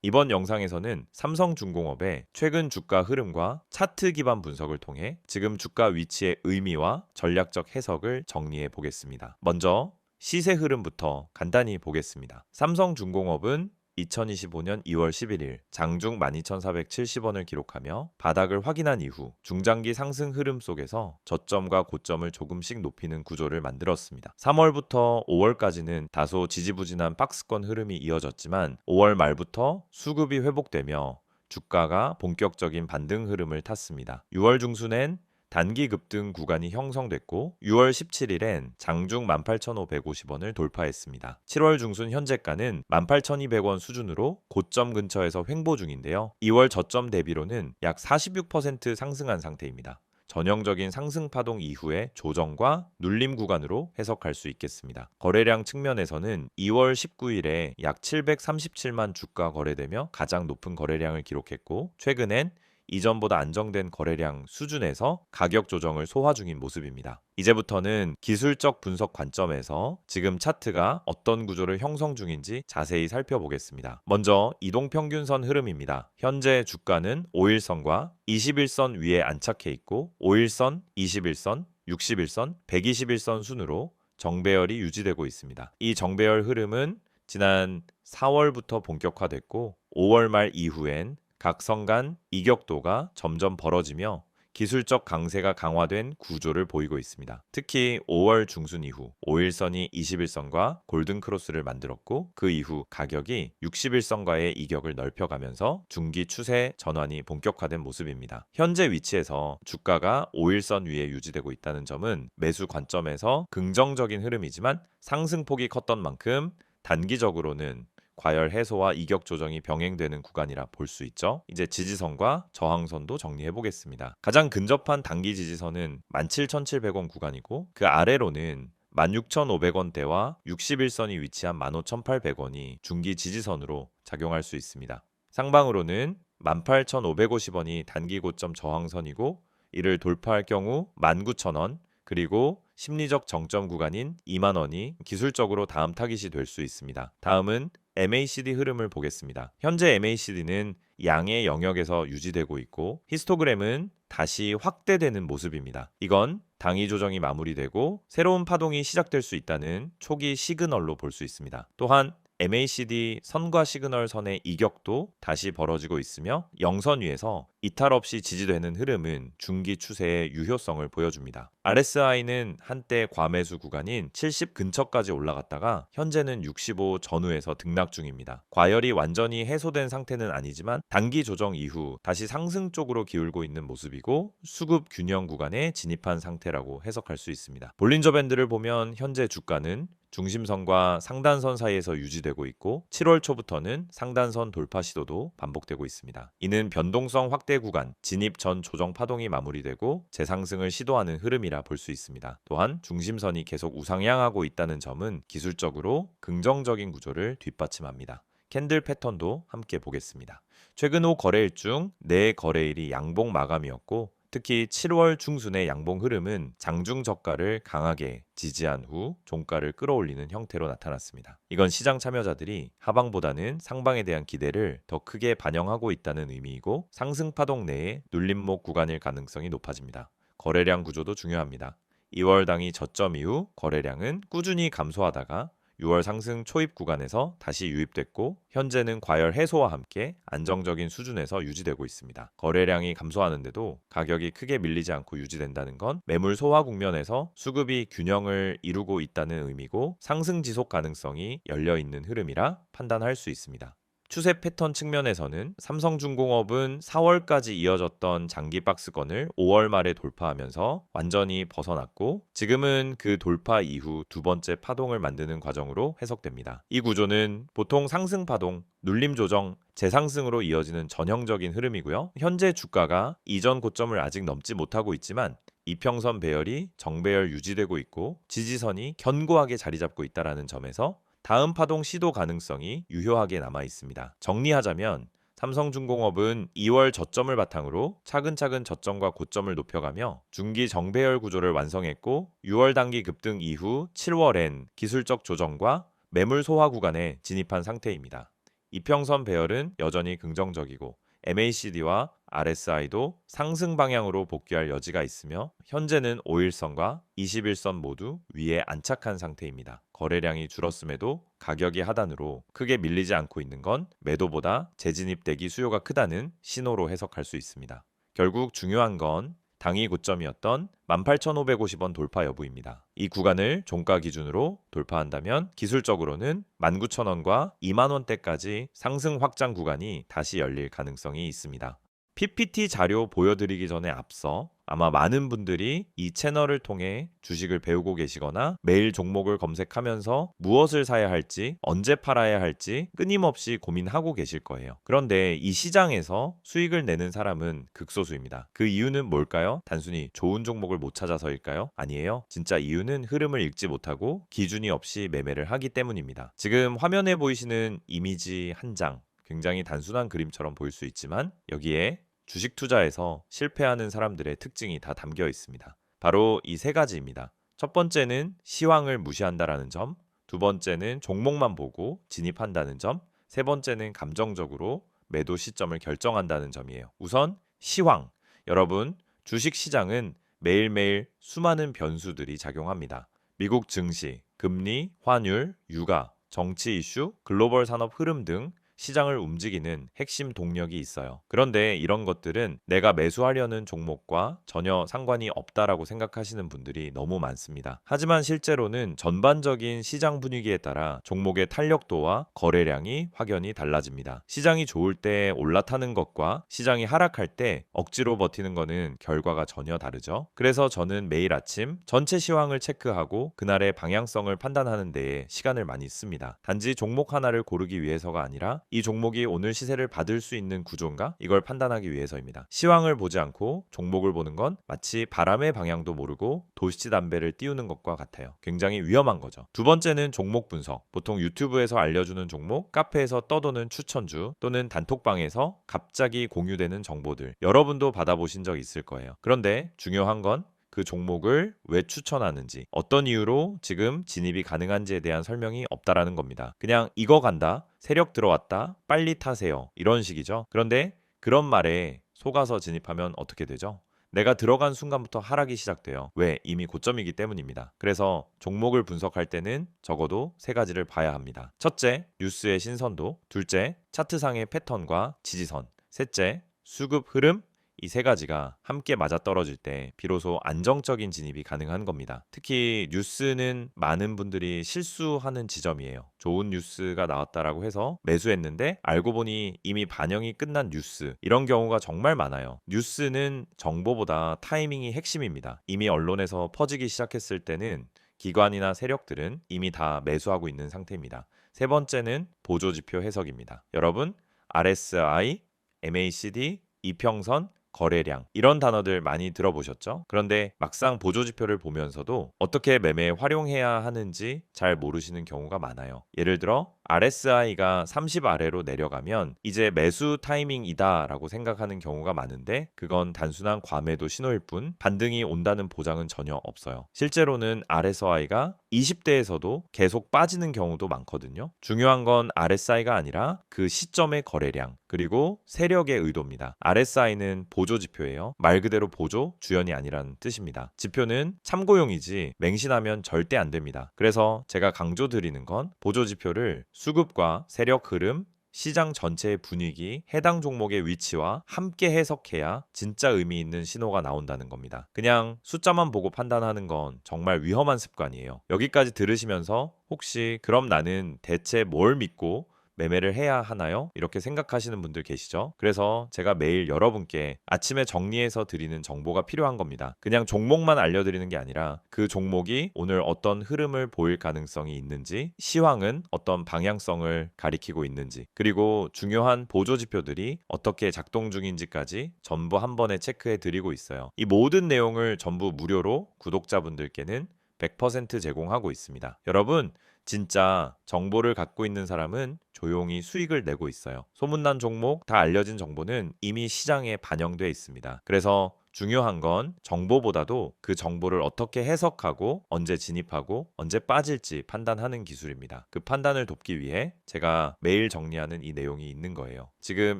이번 영상에서는 삼성중공업의 최근 주가 흐름과 차트 기반 분석을 통해 지금 주가 위치의 의미와 전략적 해석을 정리해 보겠습니다. 먼저 시세 흐름부터 간단히 보겠습니다. 삼성중공업은 2025년 2월 11일 장중 12,470원을 기록하며 바닥을 확인한 이후 중장기 상승 흐름 속에서 저점과 고점을 조금씩 높이는 구조를 만들었습니다. 3월부터 5월까지는 다소 지지부진한 박스권 흐름이 이어졌지만 5월 말부터 수급이 회복되며 주가가 본격적인 반등 흐름을 탔습니다. 6월 중순엔 단기 급등 구간이 형성됐고 6월 17일엔 장중 18,550원을 돌파했습니다. 7월 중순 현재가는 18,200원 수준으로 고점 근처에서 횡보 중인데요. 2월 저점 대비로는 약 46% 상승한 상태입니다. 전형적인 상승 파동 이후의 조정과 눌림 구간으로 해석할 수 있겠습니다. 거래량 측면에서는 2월 19일에 약 737만 주가 거래되며 가장 높은 거래량을 기록했고 최근엔 이전보다 안정된 거래량 수준에서 가격 조정을 소화 중인 모습입니다. 이제부터는 기술적 분석 관점에서 지금 차트가 어떤 구조를 형성 중인지 자세히 살펴보겠습니다. 먼저 이동평균선 흐름입니다. 현재 주가는 5일선과 21선 위에 안착해 있고 5일선, 21선, 61선, 121선 순으로 정배열이 유지되고 있습니다. 이 정배열 흐름은 지난 4월부터 본격화됐고 5월 말 이후엔 각 선 간 이격도가 점점 벌어지며 기술적 강세가 강화된 구조를 보이고 있습니다. 특히 5월 중순 이후 5일선이 21선과 골든 크로스를 만들었고 그 이후 가격이 61선과의 이격을 넓혀가면서 중기 추세 전환이 본격화된 모습입니다. 현재 위치에서 주가가 5일선 위에 유지되고 있다는 점은 매수 관점에서 긍정적인 흐름이지만 상승폭이 컸던 만큼 단기적으로는 과열 해소와 이격 조정이 병행되는 구간이라 볼 수 있죠. 이제 지지선과 저항선도 정리해 보겠습니다. 가장 근접한 단기 지지선은 17,700원 구간이고 그 아래로는 16,500원대와 61선이 위치한 15,800원이 중기 지지선으로 작용할 수 있습니다. 상방으로는 18,550원이 단기 고점 저항선이고 이를 돌파할 경우 19,000원 그리고 심리적 정점 구간인 2만 원이 기술적으로 다음 타깃이 될 수 있습니다. 다음은 MACD 흐름을 보겠습니다. 현재 MACD는 양의 영역에서 유지되고 있고 히스토그램은 다시 확대되는 모습입니다. 이건 당위 조정이 마무리되고 새로운 파동이 시작될 수 있다는 초기 시그널로 볼 수 있습니다. 또한 MACD 선과 시그널 선의 이격도 다시 벌어지고 있으며 영선 위에서 이탈 없이 지지되는 흐름은 중기 추세의 유효성을 보여줍니다. RSI는 한때 과매수 구간인 70 근처까지 올라갔다가 현재는 65 전후에서 등락 중입니다. 과열이 완전히 해소된 상태는 아니지만 단기 조정 이후 다시 상승 쪽으로 기울고 있는 모습이고 수급 균형 구간에 진입한 상태라고 해석할 수 있습니다. 볼린저 밴드를 보면 현재 주가는 중심선과 상단선 사이에서 유지되고 있고 7월 초부터는 상단선 돌파 시도도 반복되고 있습니다. 이는 변동성 확대 구간, 진입 전 조정 파동이 마무리되고 재상승을 시도하는 흐름이라 볼 수 있습니다. 또한 중심선이 계속 우상향하고 있다는 점은 기술적으로 긍정적인 구조를 뒷받침합니다. 캔들 패턴도 함께 보겠습니다. 최근 5 거래일 중 4 거래일이 양봉 마감이었고 특히 7월 중순의 양봉 흐름은 장중 저가를 강하게 지지한 후 종가를 끌어올리는 형태로 나타났습니다. 이건 시장 참여자들이 하방보다는 상방에 대한 기대를 더 크게 반영하고 있다는 의미이고 상승 파동 내에 눌림목 구간일 가능성이 높아집니다. 거래량 구조도 중요합니다. 2월 당이 저점 이후 거래량은 꾸준히 감소하다가 6월 상승 초입 구간에서 다시 유입됐고 현재는 과열 해소와 함께 안정적인 수준에서 유지되고 있습니다. 거래량이 감소하는데도 가격이 크게 밀리지 않고 유지된다는 건 매물 소화 국면에서 수급이 균형을 이루고 있다는 의미고 상승 지속 가능성이 열려있는 흐름이라 판단할 수 있습니다. 추세 패턴 측면에서는 삼성중공업은 4월까지 이어졌던 장기 박스권을 5월 말에 돌파하면서 완전히 벗어났고 지금은 그 돌파 이후 두 번째 파동을 만드는 과정으로 해석됩니다. 이 구조는 보통 상승 파동, 눌림 조정, 재상승으로 이어지는 전형적인 흐름이고요. 현재 주가가 이전 고점을 아직 넘지 못하고 있지만 이평선 배열이 정배열 유지되고 있고 지지선이 견고하게 자리 잡고 있다는 점에서 다음 파동 시도 가능성이 유효하게 남아 있습니다. 정리하자면 삼성중공업은 2월 저점을 바탕으로 차근차근 저점과 고점을 높여가며 중기 정배열 구조를 완성했고 6월 단기 급등 이후 7월엔 기술적 조정과 매물 소화 구간에 진입한 상태입니다. 이평선 배열은 여전히 긍정적이고 MACD와 RSI도 상승 방향으로 복귀할 여지가 있으며 현재는 5일선과 21선 모두 위에 안착한 상태입니다. 거래량이 줄었음에도 가격이 하단으로 크게 밀리지 않고 있는 건 매도보다 재진입 대기 수요가 크다는 신호로 해석할 수 있습니다. 결국 중요한 건 당위 고점이었던 18,550원 돌파 여부입니다. 이 구간을 종가 기준으로 돌파한다면 기술적으로는 19,000원과 20,000원대까지 상승 확장 구간이 다시 열릴 가능성이 있습니다. PPT 자료 보여드리기 전에 앞서 아마 많은 분들이 이 채널을 통해 주식을 배우고 계시거나 매일 종목을 검색하면서 무엇을 사야 할지, 언제 팔아야 할지 끊임없이 고민하고 계실 거예요. 그런데 이 시장에서 수익을 내는 사람은 극소수입니다. 그 이유는 뭘까요? 단순히 좋은 종목을 못 찾아서일까요? 아니에요. 진짜 이유는 흐름을 읽지 못하고 기준이 없이 매매를 하기 때문입니다. 지금 화면에 보이시는 이미지 한 장, 굉장히 단순한 그림처럼 보일 수 있지만 여기에 주식 투자에서 실패하는 사람들의 특징이 다 담겨 있습니다. 바로 이 세 가지입니다. 첫 번째는 시황을 무시한다라는 점, 두 번째는 종목만 보고 진입한다는 점, 세 번째는 감정적으로 매도 시점을 결정한다는 점이에요. 우선 시황. 여러분, 주식 시장은 매일매일 수많은 변수들이 작용합니다. 미국 증시, 금리, 환율, 유가, 정치 이슈, 글로벌 산업 흐름 등 시장을 움직이는 핵심 동력이 있어요. 그런데 이런 것들은 내가 매수하려는 종목과 전혀 상관이 없다라고 생각하시는 분들이 너무 많습니다. 하지만 실제로는 전반적인 시장 분위기에 따라 종목의 탄력도와 거래량이 확연히 달라집니다. 시장이 좋을 때 올라타는 것과 시장이 하락할 때 억지로 버티는 것은 결과가 전혀 다르죠. 그래서 저는 매일 아침 전체 시황을 체크하고 그날의 방향성을 판단하는 데에 시간을 많이 씁니다. 단지 종목 하나를 고르기 위해서가 아니라 이 종목이 오늘 시세를 받을 수 있는 구조인가? 이걸 판단하기 위해서입니다. 시황을 보지 않고 종목을 보는 건 마치 바람의 방향도 모르고 도시담배를 띄우는 것과 같아요. 굉장히 위험한 거죠. 두 번째는 종목 분석. 보통 유튜브에서 알려주는 종목, 카페에서 떠도는 추천주 또는 단톡방에서 갑자기 공유되는 정보들. 여러분도 받아보신 적 있을 거예요. 그런데 중요한 건 그 종목을 왜 추천하는지, 어떤 이유로 지금 진입이 가능한지에 대한 설명이 없다라는 겁니다. 그냥 이거 간다, 세력 들어왔다, 빨리 타세요. 이런 식이죠. 그런데 그런 말에 속아서 진입하면 어떻게 되죠? 내가 들어간 순간부터 하락이 시작돼요. 왜? 이미 고점이기 때문입니다. 그래서 종목을 분석할 때는 적어도 세 가지를 봐야 합니다. 첫째, 뉴스의 신선도. 둘째, 차트상의 패턴과 지지선. 셋째, 수급 흐름. 이 세 가지가 함께 맞아떨어질 때 비로소 안정적인 진입이 가능한 겁니다. 특히 뉴스는 많은 분들이 실수하는 지점이에요. 좋은 뉴스가 나왔다라고 해서 매수했는데 알고 보니 이미 반영이 끝난 뉴스. 이런 경우가 정말 많아요. 뉴스는 정보보다 타이밍이 핵심입니다. 이미 언론에서 퍼지기 시작했을 때는 기관이나 세력들은 이미 다 매수하고 있는 상태입니다. 세 번째는 보조지표 해석입니다. 여러분, RSI, MACD, 이평선, 거래량 이런 단어들 많이 들어보셨죠? 그런데 막상 보조지표를 보면서도 어떻게 매매에 활용해야 하는지 잘 모르시는 경우가 많아요. 예를 들어 RSI가 30 아래로 내려가면 이제 매수 타이밍이다 라고 생각하는 경우가 많은데 그건 단순한 과매도 신호일 뿐 반등이 온다는 보장은 전혀 없어요. 실제로는 RSI가 20대에서도 계속 빠지는 경우도 많거든요. 중요한 건 RSI가 아니라 그 시점의 거래량 그리고 세력의 의도입니다. RSI는 보조지표예요. 말 그대로 보조, 주연이 아니라는 뜻입니다. 지표는 참고용이지 맹신하면 절대 안 됩니다. 그래서 제가 강조드리는 건 보조지표를 수급과 세력 흐름, 시장 전체의 분위기, 해당 종목의 위치와 함께 해석해야 진짜 의미 있는 신호가 나온다는 겁니다. 그냥 숫자만 보고 판단하는 건 정말 위험한 습관이에요. 여기까지 들으시면서 혹시 그럼 나는 대체 뭘 믿고 매매를 해야 하나요? 이렇게 생각하시는 분들 계시죠? 그래서 제가 매일 여러분께 아침에 정리해서 드리는 정보가 필요한 겁니다. 그냥 종목만 알려드리는 게 아니라 그 종목이 오늘 어떤 흐름을 보일 가능성이 있는지, 시황은 어떤 방향성을 가리키고 있는지, 그리고 중요한 보조지표들이 어떻게 작동 중인지까지 전부 한 번에 체크해 드리고 있어요. 이 모든 내용을 전부 무료로 구독자분들께는 100% 제공하고 있습니다. 여러분, 진짜 정보를 갖고 있는 사람은 조용히 수익을 내고 있어요. 소문난 종목, 다 알려진 정보는 이미 시장에 반영돼 있습니다. 그래서 중요한 건 정보보다도 그 정보를 어떻게 해석하고 언제 진입하고 언제 빠질지 판단하는 기술입니다. 그 판단을 돕기 위해 제가 매일 정리하는 이 내용이 있는 거예요. 지금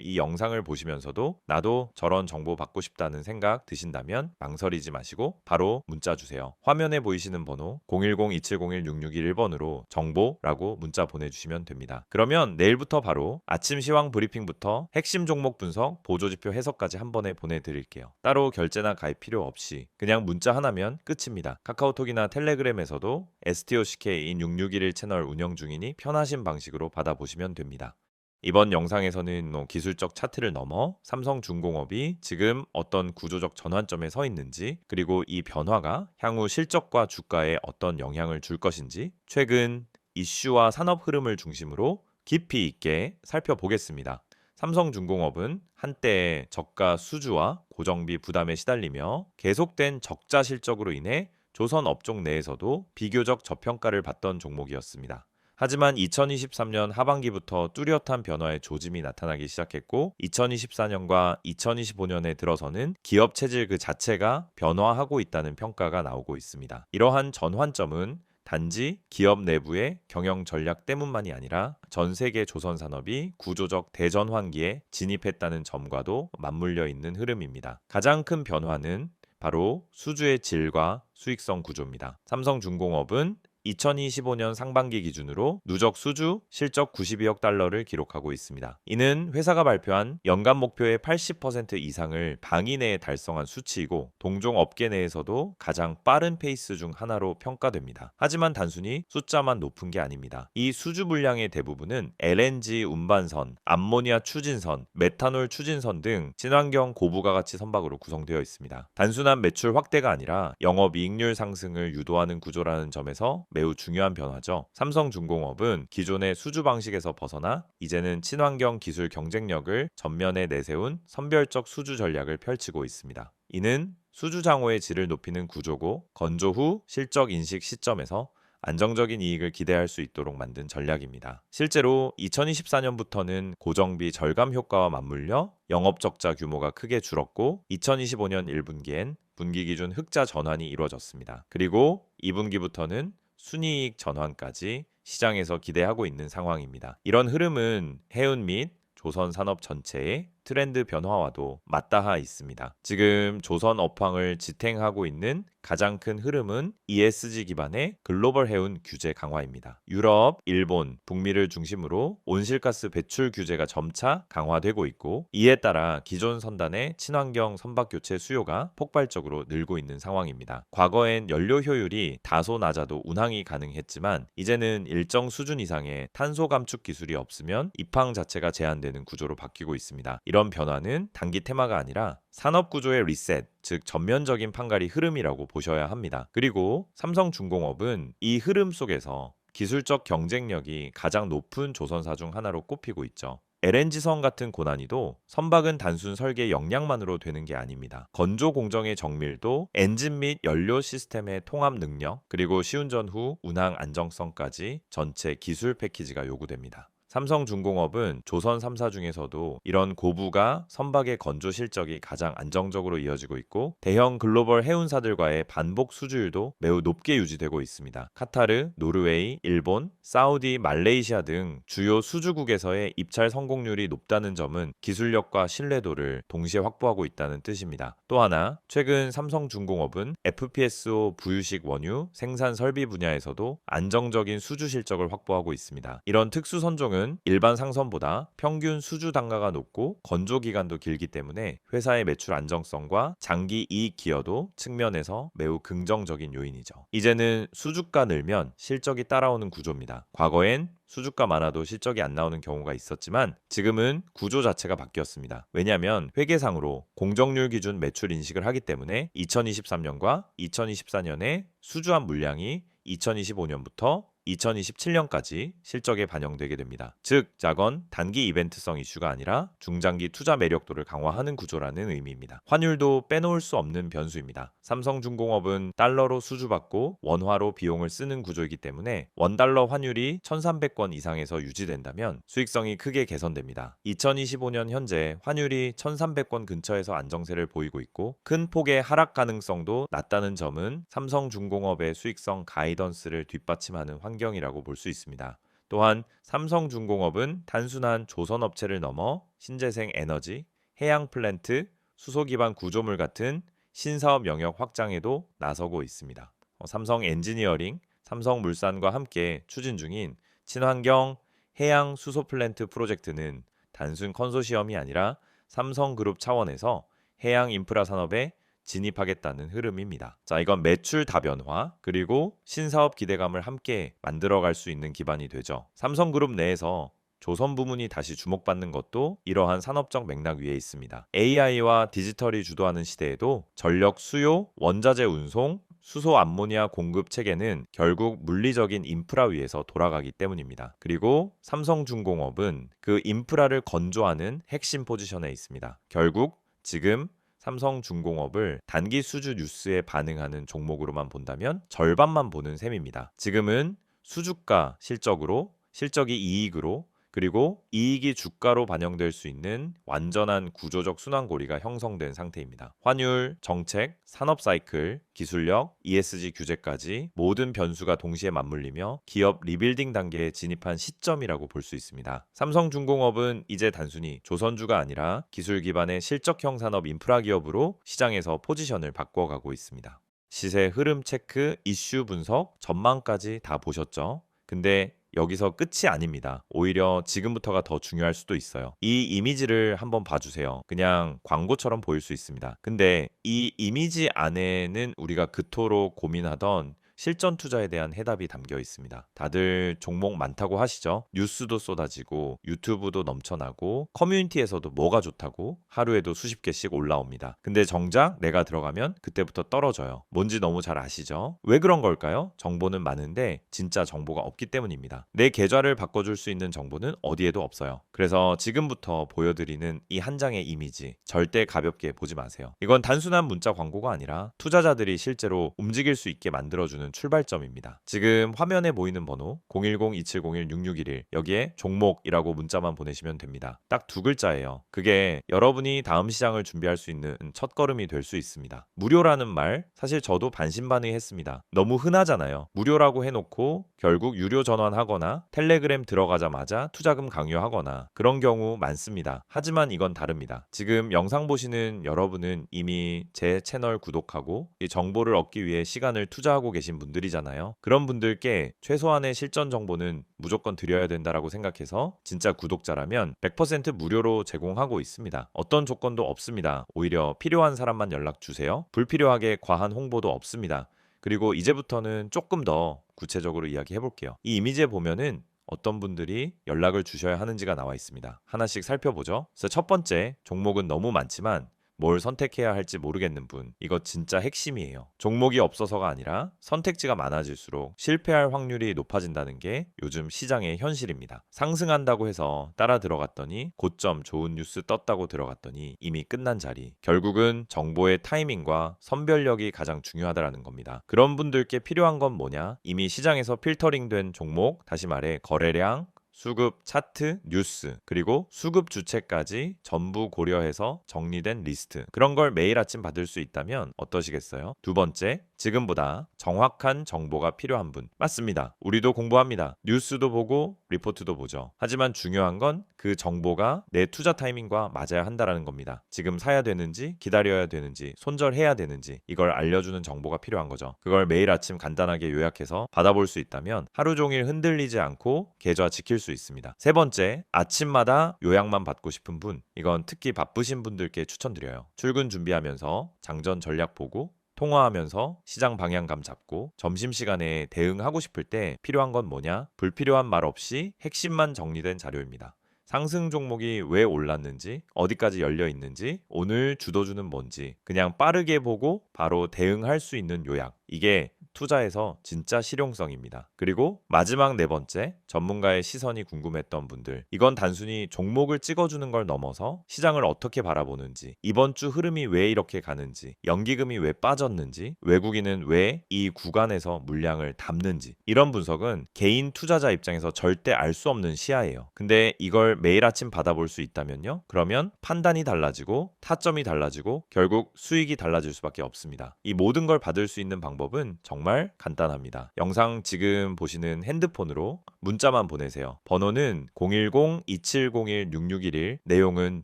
이 영상을 보시면서도 나도 저런 정보 받고 싶다는 생각 드신다면 망설이지 마시고 바로 문자 주세요. 화면에 보이시는 번호 010-2701-6611번으로 정보라고 문자 보내주시면 됩니다. 그러면 내일부터 바로 아침 시황 브리핑부터 핵심 종목 분석, 보조지표 해석까지 한 번에 보내드릴게요. 따로 결제나 가입 필요 없이 그냥 문자 하나면 끝입니다. 카카오톡이나 텔레그램에서도 STOCK인 6611 채널 운영 중이니 편하신 방식으로 받아보시면 됩니다. 이번 영상에서는 기술적 차트를 넘어 삼성중공업이 지금 어떤 구조적 전환점에 서 있는지, 그리고 이 변화가 향후 실적과 주가에 어떤 영향을 줄 것인지 최근 이슈와 산업 흐름을 중심으로 깊이 있게 살펴보겠습니다. 삼성중공업은 한때 저가 수주와 고정비 부담에 시달리며 계속된 적자 실적으로 인해 조선 업종 내에서도 비교적 저평가를 받던 종목이었습니다. 하지만 2023년 하반기부터 뚜렷한 변화의 조짐이 나타나기 시작했고 2024년과 2025년에 들어서는 기업 체질 그 자체가 변화하고 있다는 평가가 나오고 있습니다. 이러한 전환점은 단지 기업 내부의 경영 전략 때문만이 아니라 전 세계 조선 산업이 구조적 대전환기에 진입했다는 점과도 맞물려 있는 흐름입니다. 가장 큰 변화는 바로 수주의 질과 수익성 구조입니다. 삼성중공업은 2025년 상반기 기준으로 누적 수주 실적 92억 달러를 기록하고 있습니다. 이는 회사가 발표한 연간 목표의 80% 이상을 방이 내에 달성한 수치이고 동종 업계 내에서도 가장 빠른 페이스 중 하나로 평가됩니다. 하지만 단순히 숫자만 높은 게 아닙니다. 이 수주 물량의 대부분은 LNG 운반선, 암모니아 추진선, 메탄올 추진선 등 친환경 고부가가치 선박으로 구성되어 있습니다. 단순한 매출 확대가 아니라 영업이익률 상승을 유도하는 구조라는 점에서 매우 중요한 변화죠. 삼성중공업은 기존의 수주 방식에서 벗어나 이제는 친환경 기술 경쟁력을 전면에 내세운 선별적 수주 전략을 펼치고 있습니다. 이는 수주 장호의 질을 높이는 구조고 건조 후 실적 인식 시점에서 안정적인 이익을 기대할 수 있도록 만든 전략입니다. 실제로 2024년부터는 고정비 절감 효과와 맞물려 영업 적자 규모가 크게 줄었고 2025년 1분기엔 분기 기준 흑자 전환이 이루어졌습니다. 그리고 2분기부터는 순이익 전환까지 시장에서 기대하고 있는 상황입니다. 이런 흐름은 해운 및 조선 산업 전체의 트렌드 변화와도 맞닿아 있습니다. 지금 조선 업황을 지탱하고 있는 가장 큰 흐름은 ESG 기반의 글로벌 해운 규제 강화입니다. 유럽, 일본, 북미를 중심으로 온실가스 배출 규제가 점차 강화되고 있고 이에 따라 기존 선단의 친환경 선박 교체 수요가 폭발적으로 늘고 있는 상황입니다. 과거엔 연료 효율이 다소 낮아도 운항이 가능했지만 이제는 일정 수준 이상의 탄소 감축 기술이 없으면 입항 자체가 제한되는 구조로 바뀌고 있습니다. 이런 변화는 단기 테마가 아니라 산업 구조의 리셋, 즉 전면적인 판갈이 흐름이라고 보셔야 합니다. 그리고 삼성중공업은 이 흐름 속에서 기술적 경쟁력이 가장 높은 조선사 중 하나로 꼽히고 있죠. LNG선 같은 고난이도 선박은 단순 설계 역량만으로 되는 게 아닙니다. 건조 공정의 정밀도, 엔진 및 연료 시스템의 통합 능력, 그리고 시운전 후 운항 안정성까지 전체 기술 패키지가 요구됩니다. 삼성중공업은 조선 3사 중에서도 이런 고부가 선박의 건조 실적이 가장 안정적으로 이어지고 있고 대형 글로벌 해운사들과의 반복 수주율도 매우 높게 유지되고 있습니다. 카타르, 노르웨이, 일본, 사우디, 말레이시아 등 주요 수주국에서의 입찰 성공률이 높다는 점은 기술력과 신뢰도를 동시에 확보하고 있다는 뜻입니다. 또 하나, 최근 삼성중공업은 FPSO 부유식 원유 생산 설비 분야에서도 안정적인 수주 실적을 확보하고 있습니다. 이런 특수 선종은 일반 상선보다 평균 수주 단가가 높고 건조 기간도 길기 때문에 회사의 매출 안정성과 장기 이익 기여도 측면에서 매우 긍정적인 요인이죠. 이제는 수주가 늘면 실적이 따라오는 구조입니다. 과거엔 수주가 많아도 실적이 안 나오는 경우가 있었지만 지금은 구조 자체가 바뀌었습니다. 왜냐하면 회계상으로 공정률 기준 매출 인식을 하기 때문에 2023년과 2024년에 수주한 물량이 2025년부터 2027년까지 실적에 반영되게 됩니다. 즉, 작은 단기 이벤트성 이슈가 아니라 중장기 투자 매력도를 강화하는 구조라는 의미입니다. 환율도 빼놓을 수 없는 변수입니다. 삼성중공업은 달러로 수주받고 원화로 비용을 쓰는 구조이기 때문에 원달러 환율이 1,300원 이상에서 유지된다면 수익성이 크게 개선됩니다. 2025년 현재 환율이 1,300원 근처에서 안정세를 보이고 있고 큰 폭의 하락 가능성도 낮다는 점은 삼성중공업의 수익성 가이던스를 뒷받침하는 환경이라고 볼 수 있습니다. 또한 삼성중공업은 단순한 조선업체를 넘어 신재생 에너지, 해양 플랜트, 수소 기반 구조물 같은 신사업 영역 확장에도 나서고 있습니다. 삼성 엔지니어링, 삼성물산과 함께 추진 중인 친환경 해양 수소 플랜트 프로젝트는 단순 컨소시엄이 아니라 삼성그룹 차원에서 해양 인프라 산업에 진입하겠다는 흐름입니다. 자, 이건 매출 다변화 그리고 신사업 기대감을 함께 만들어갈 수 있는 기반이 되죠. 삼성그룹 내에서 조선 부문이 다시 주목받는 것도 이러한 산업적 맥락 위에 있습니다. AI와 디지털이 주도하는 시대에도 전력 수요, 원자재 운송, 수소 암모니아 공급 체계는 결국 물리적인 인프라 위에서 돌아가기 때문입니다. 그리고 삼성중공업은 그 인프라를 건조하는 핵심 포지션에 있습니다. 결국 지금 삼성중공업을 단기 수주 뉴스에 반응하는 종목으로만 본다면 절반만 보는 셈입니다. 지금은 수주가 실적으로, 실적이 이익으로, 그리고 이익이 주가로 반영될 수 있는 완전한 구조적 순환고리가 형성된 상태입니다. 환율, 정책, 산업 사이클, 기술력, ESG 규제까지 모든 변수가 동시에 맞물리며 기업 리빌딩 단계에 진입한 시점이라고 볼 수 있습니다. 삼성중공업은 이제 단순히 조선주가 아니라 기술 기반의 실적형 산업 인프라 기업으로 시장에서 포지션을 바꿔가고 있습니다. 시세 흐름 체크, 이슈 분석, 전망까지 다 보셨죠? 근데 여기서 끝이 아닙니다. 오히려 지금부터가 더 중요할 수도 있어요. 이 이미지를 한번 봐주세요. 그냥 광고처럼 보일 수 있습니다. 근데 이 이미지 안에는 우리가 그토록 고민하던 실전 투자에 대한 해답이 담겨 있습니다. 다들 종목 많다고 하시죠? 뉴스도 쏟아지고 유튜브도 넘쳐나고 커뮤니티에서도 뭐가 좋다고 하루에도 수십 개씩 올라옵니다. 근데 정작 내가 들어가면 그때부터 떨어져요. 뭔지 너무 잘 아시죠? 왜 그런 걸까요? 정보는 많은데 진짜 정보가 없기 때문입니다. 내 계좌를 바꿔줄 수 있는 정보는 어디에도 없어요. 그래서 지금부터 보여드리는 이 한 장의 이미지 절대 가볍게 보지 마세요. 이건 단순한 문자 광고가 아니라 투자자들이 실제로 움직일 수 있게 만들어주는 출발점입니다. 지금 화면에 보이는 번호 010-2701-6611 여기에 종목이라고 문자만 보내시면 됩니다. 딱 두 글자예요. 그게 여러분이 다음 시장을 준비할 수 있는 첫걸음이 될 수 있습니다. 무료라는 말 사실 저도 반신반의했습니다. 너무 흔하잖아요. 무료라고 해놓고 결국 유료 전환하거나 텔레그램 들어가자마자 투자금 강요하거나 그런 경우 많습니다. 하지만 이건 다릅니다. 지금 영상 보시는 여러분은 이미 제 채널 구독하고 이 정보를 얻기 위해 시간을 투자하고 계신 분들이잖아요. 그런 분들께 최소한의 실전 정보는 무조건 드려야 된다라고 생각해서 진짜 구독자라면 100% 무료로 제공하고 있습니다. 어떤 조건도 없습니다. 오히려 필요한 사람만 연락 주세요. 불필요하게 과한 홍보도 없습니다. 그리고 이제부터는 조금 더 구체적으로 이야기해 볼게요. 이 이미지에 보면은 어떤 분들이 연락을 주셔야 하는지가 나와 있습니다. 하나씩 살펴보죠. 그래서 첫 번째, 종목은 너무 많지만 뭘 선택해야 할지 모르겠는 분, 이거 진짜 핵심이에요. 종목이 없어서가 아니라 선택지가 많아질수록 실패할 확률이 높아진다는 게 요즘 시장의 현실입니다. 상승한다고 해서 따라 들어갔더니 고점 좋은 뉴스 떴다고 들어갔더니 이미 끝난 자리. 결국은 정보의 타이밍과 선별력이 가장 중요하다는 겁니다. 그런 분들께 필요한 건 뭐냐? 이미 시장에서 필터링된 종목, 다시 말해 거래량, 수급 차트, 뉴스, 그리고 수급 주체까지 전부 고려해서 정리된 리스트. 그런 걸 매일 아침 받을 수 있다면 어떠시겠어요? 두 번째, 지금보다 정확한 정보가 필요한 분. 맞습니다. 우리도 공부합니다. 뉴스도 보고 리포트도 보죠. 하지만 중요한 건 그 정보가 내 투자 타이밍과 맞아야 한다는 겁니다. 지금 사야 되는지, 기다려야 되는지, 손절해야 되는지 이걸 알려주는 정보가 필요한 거죠. 그걸 매일 아침 간단하게 요약해서 받아볼 수 있다면 하루 종일 흔들리지 않고 계좌 지킬 수 있습니다. 세 번째, 아침마다 요약만 받고 싶은 분. 이건 특히 바쁘신 분들께 추천드려요. 출근 준비하면서 장전 전략 보고 통화하면서 시장 방향감 잡고 점심시간에 대응하고 싶을 때 필요한 건 뭐냐? 불필요한 말 없이 핵심만 정리된 자료입니다. 상승 종목이 왜 올랐는지, 어디까지 열려 있는지, 오늘 주도주는 뭔지 그냥 빠르게 보고 바로 대응할 수 있는 요약. 이게 투자에서 진짜 실용성입니다. 그리고 마지막 네 번째, 전문가의 시선이 궁금했던 분들. 이건 단순히 종목을 찍어주는 걸 넘어서 시장을 어떻게 바라보는지, 이번 주 흐름이 왜 이렇게 가는지, 연기금이 왜 빠졌는지, 외국인은 왜 이 구간에서 물량을 담는지, 이런 분석은 개인 투자자 입장에서 절대 알 수 없는 시야예요. 근데 이걸 매일 아침 받아볼 수 있다면요? 그러면 판단이 달라지고 타점이 달라지고 결국 수익이 달라질 수밖에 없습니다. 이 모든 걸 받을 수 있는 방법은 정말 간단합니다. 영상 지금 보시는 핸드폰으로 문자만 보내세요. 번호는 010-2701-6611, 내용은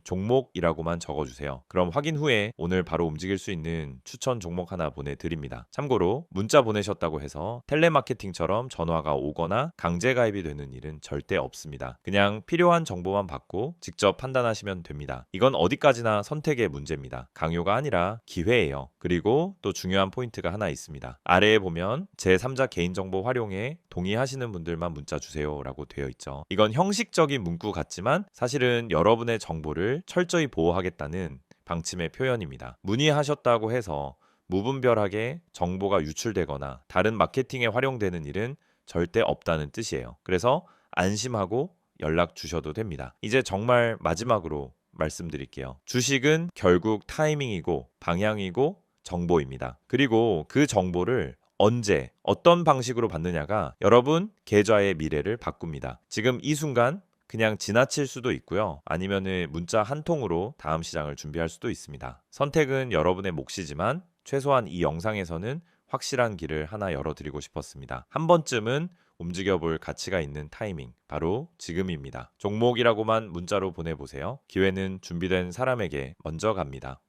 종목이라고만 적어주세요. 그럼 확인 후에 오늘 바로 움직일 수 있는 추천 종목 하나 보내드립니다. 참고로 문자 보내셨다고 해서 텔레마케팅처럼 전화가 오거나 강제 가입이 되는 일은 절대 없습니다. 그냥 필요한 정보만 받고 직접 판단하시면 됩니다. 이건 어디까지나 선택의 문제입니다. 강요가 아니라 기회예요. 그리고 또 중요한 포인트가 하나 있습니다. 아래에 보면 제3자 개인정보 활용에 동의하시는 분들만 문자 주세요 라고 되어 있죠. 이건 형식적인 문구 같지만 사실은 여러분의 정보를 철저히 보호하겠다는 방침의 표현입니다. 문의하셨다고 해서 무분별하게 정보가 유출되거나 다른 마케팅에 활용되는 일은 절대 없다는 뜻이에요. 그래서 안심하고 연락 주셔도 됩니다. 이제 정말 마지막으로 말씀드릴게요. 주식은 결국 타이밍이고 방향이고 정보입니다. 그리고 그 정보를 언제 어떤 방식으로 받느냐가 여러분 계좌의 미래를 바꿉니다. 지금 이 순간 그냥 지나칠 수도 있고요. 아니면은 문자 한 통으로 다음 시장을 준비할 수도 있습니다. 선택은 여러분의 몫이지만 최소한 이 영상에서는 확실한 길을 하나 열어드리고 싶었습니다. 한 번쯤은 움직여볼 가치가 있는 타이밍, 바로 지금입니다. 종목이라고만 문자로 보내보세요. 기회는 준비된 사람에게 먼저 갑니다.